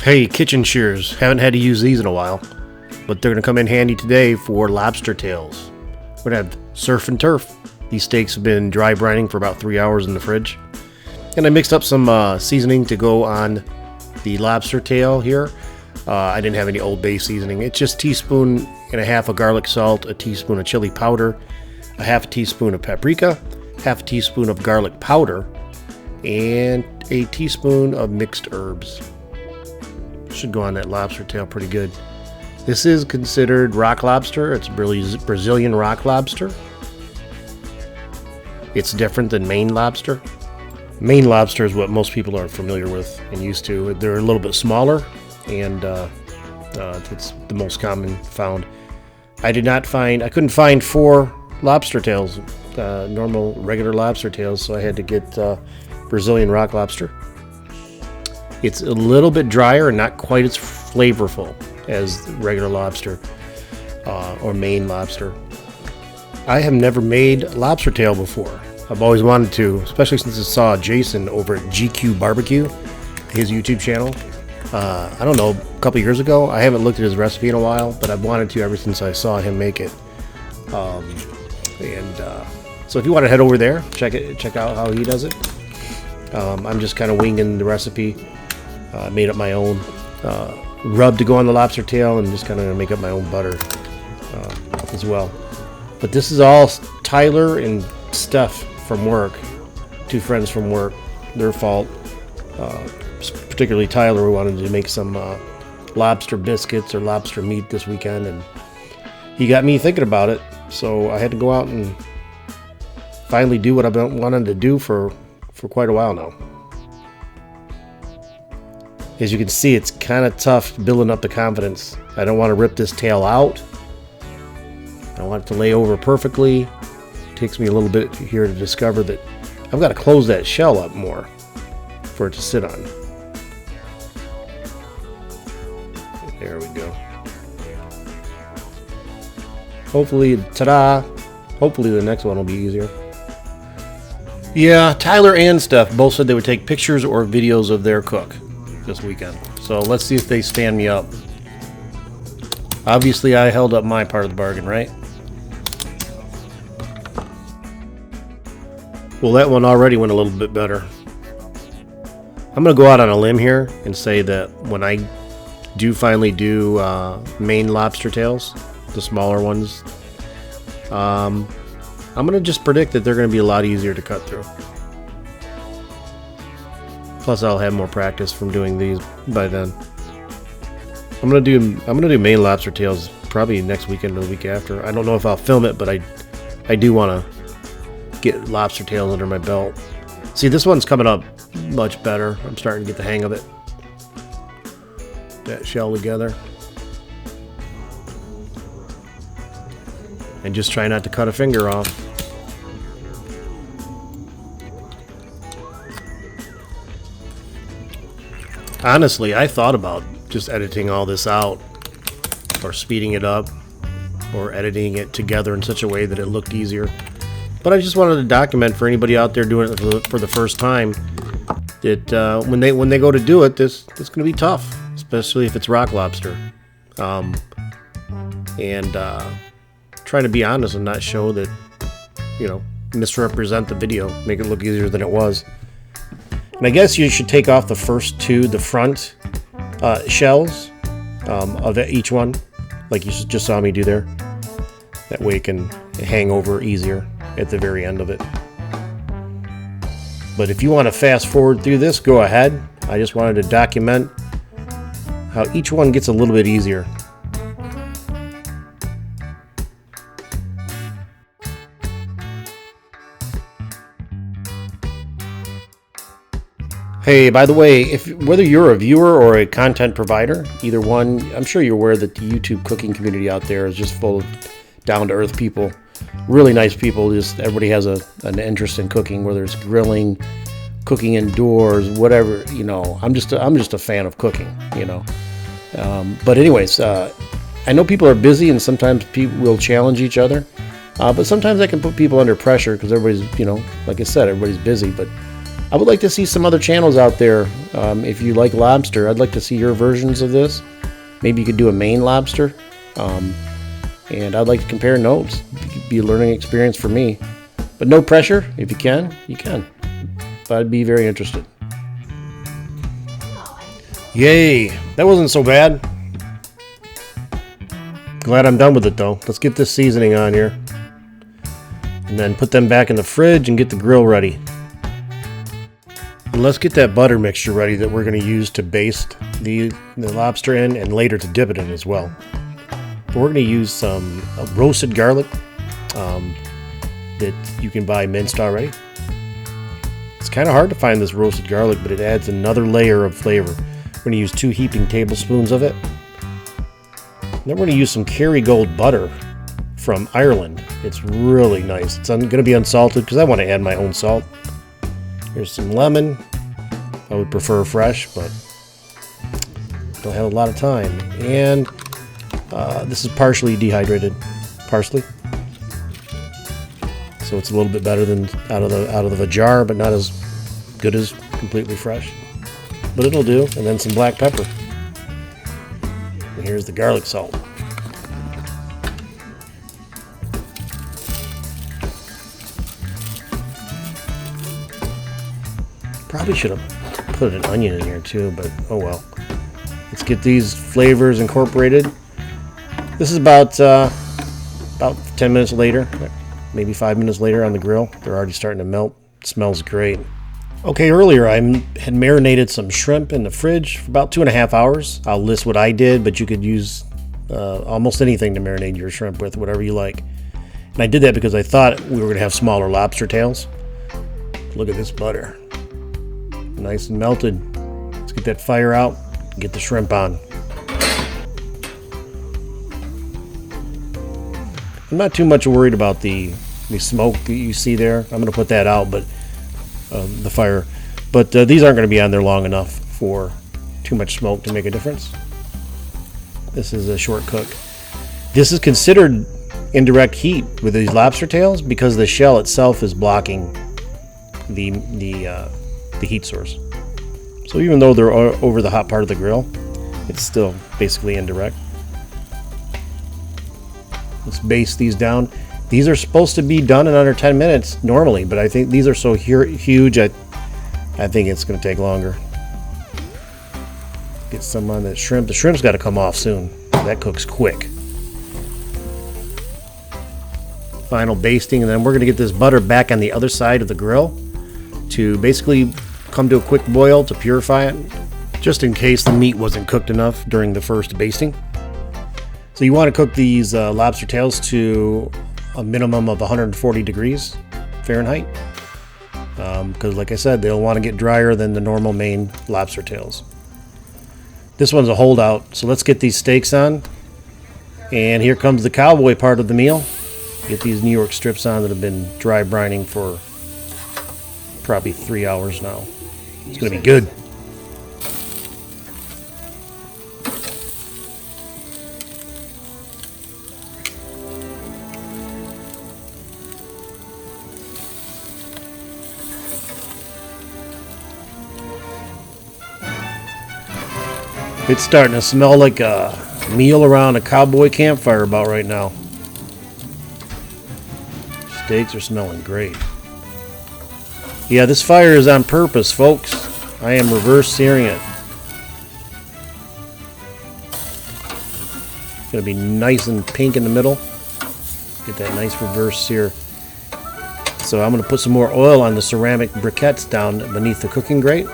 Hey, kitchen shears. Haven't had to use these in a while, but they're going to come in handy today for lobster tails. We're going to have surf and turf. These steaks have been dry brining for about 3 hours in the fridge. And I mixed up some seasoning to go on the lobster tail here. I didn't have any Old Bay seasoning. It's just a teaspoon and a half of garlic salt, a teaspoon of chili powder, a half a teaspoon of paprika, half a teaspoon of garlic powder, and a teaspoon of mixed herbs. Should go on that lobster tail pretty good. This is considered rock lobster. It's Brazilian rock lobster. It's different than Maine lobster. Maine lobster is what most people are familiar with and used to. They're a little bit smaller, and it's the most common found. I couldn't find 4 lobster tails, normal regular lobster tails, so I had to get Brazilian rock lobster. It's a little bit drier and not quite as flavorful as regular lobster or Maine lobster. I have never made lobster tail before. I've always wanted to, especially since I saw Jason over at GQ Barbecue, his YouTube channel. I don't know, a couple years ago. I haven't looked at his recipe in a while, but I've wanted to ever since I saw him make it. So if you want to head over there, check out how he does it. I'm just kind of winging the recipe. Made up my own rub to go on the lobster tail, and just kind of make up my own butter as well. But this is all Tyler and Steph from work, 2 friends from work, their fault. Particularly Tyler, who wanted to make some lobster biscuits or lobster meat this weekend, and he got me thinking about it, so I had to go out and finally do what I've been wanting to do for quite a while now. As you can see, it's kind of tough building up the confidence. I don't want to rip this tail out. I want it to lay over perfectly. It takes me a little bit here to discover that I've got to close that shell up more for it to sit on. There we go. Hopefully, ta-da! Hopefully the next one will be easier. Yeah, Tyler and Steph both said they would take pictures or videos of their cook this weekend. So let's see if they stand me up. Obviously, I held up my part of the bargain, right? Well, that one already went a little bit better. I'm going to go out on a limb here and say that when I do finally do Maine lobster tails, the smaller ones, I'm going to just predict that they're going to be a lot easier to cut through. Plus, I'll have more practice from doing these by then. I'm gonna do Maine lobster tails probably next weekend or the week after. I don't know if I'll film it, but I do want to get lobster tails under my belt. See, this one's coming up much better. I'm starting to get the hang of it. That shell together, and just try not to cut a finger off. Honestly, I thought about just editing all this out, or speeding it up, or editing it together in such a way that it looked easier. But I just wanted to document for anybody out there doing it for the first time that when they go to do it, this is going to be tough, especially if it's rock lobster. And trying to be honest and not show that, misrepresent the video, make it look easier than it was. And I guess you should take off the first 2, the front shells of each one, like you just saw me do there. That way it can hang over easier at the very end of it. But if you want to fast forward through this, go ahead. I just wanted to document how each one gets a little bit easier. Hey, by the way, whether you're a viewer or a content provider, either one, I'm sure you're aware that the YouTube cooking community out there is just full of down-to-earth people, really nice people. Just everybody has an interest in cooking, whether it's grilling, cooking indoors, whatever. I'm just a fan of cooking. But anyways, I know people are busy, and sometimes people will challenge each other. But sometimes I can put people under pressure because everybody's, like I said, everybody's busy. But I would like to see some other channels out there. If you like lobster, I'd like to see your versions of this. Maybe you could do a Maine lobster. And I'd like to compare notes. It could be a learning experience for me. But no pressure. If you can, you can. But I'd be very interested. Yay! That wasn't so bad. Glad I'm done with it though. Let's get this seasoning on here. And then put them back in the fridge and get the grill ready. And let's get that butter mixture ready that we're going to use to baste the lobster in and later to dip it in as well. But we're going to use some roasted garlic that you can buy minced already. It's kind of hard to find this roasted garlic, but it adds another layer of flavor. We're going to use 2 heaping tablespoons of it. And then we're going to use some Kerrygold butter from Ireland. It's really nice. It's going to be unsalted because I want to add my own salt. Here's some lemon. I would prefer fresh, but don't have a lot of time. And this is partially dehydrated parsley, so it's a little bit better than out of the jar, but not as good as completely fresh. But it'll do. And then some black pepper. And here's the garlic salt. Probably should have put an onion in here too, but oh well. Let's get these flavors incorporated. This is about 10 minutes later, maybe 5 minutes later on the grill. They're already starting to melt. It smells great. Okay, earlier I had marinated some shrimp in the fridge for about 2.5 hours. I'll list what I did, but you could use almost anything to marinate your shrimp with, whatever you like. And I did that because I thought we were going to have smaller lobster tails. Look at this butter. Nice and melted. Let's get that fire out and get the shrimp on. I'm not too much worried about the smoke that you see there. I'm going to put that out, but the fire. But these aren't going to be on there long enough for too much smoke to make a difference. This is a short cook. This is considered indirect heat with these lobster tails because the shell itself is blocking the heat source. So even though they're over the hot part of the grill, it's still basically indirect. Let's baste these down. These are supposed to be done in under 10 minutes normally, but I think these are so huge, I think it's going to take longer. Get some on that shrimp. The shrimp's got to come off soon. That cooks quick. Final basting, and then we're going to get this butter back on the other side of the grill to basically come to a quick boil to purify it, just in case the meat wasn't cooked enough during the first basting. So you want to cook these lobster tails to a minimum of 140 degrees Fahrenheit, because like I said, they'll want to get drier than the normal Maine lobster tails. This one's a holdout, so let's get these steaks on. And here comes the cowboy part of the meal. Get these New York strips on that have been dry brining for probably 3 hours now. It's going to be good. It's starting to smell like a meal around a cowboy campfire about right now. Steaks are smelling great. Yeah, this fire is on purpose, folks. I am reverse searing it. It's going to be nice and pink in the middle. Get that nice reverse sear. So I'm going to put some more oil on the ceramic briquettes down beneath the cooking grate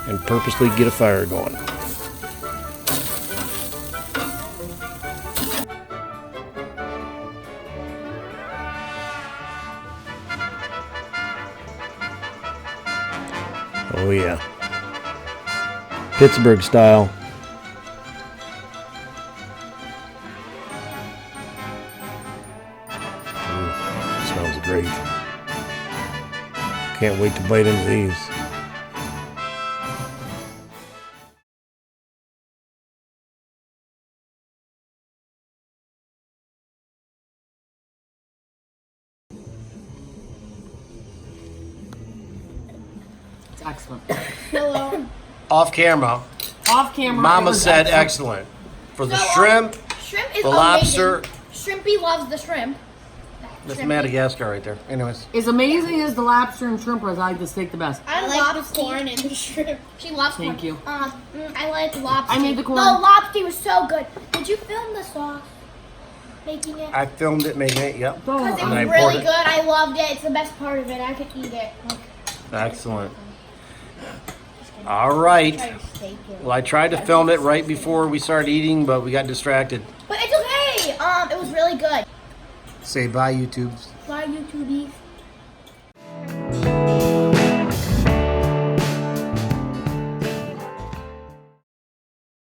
and purposely get a fire going. Oh yeah, Pittsburgh style. Ooh, smells great. Can't wait to bite into these. It's excellent. Hello. Off camera, Off camera. it Mama was said excellent. For the shrimp, Shrimp is the amazing. lobster. Shrimpy loves the shrimp. That's Shrimpy. Madagascar right there. Anyways. As amazing as the lobster and shrimp was, I like the steak the best. I like the corn and the shrimp. She loves corn. Thank you. I like lobster. I made the corn. The lobster was so good. Did you film the sauce? Making it? I filmed it making it, yep. Oh, Because it And I was poured really it. good. I loved it. It's the best part of it. I could eat it. Excellent. All right. Try to steak it. Well, I tried to film it right before we started eating, but we got distracted. But it's okay. It was really good. Say bye, YouTubes. Bye, YouTubies.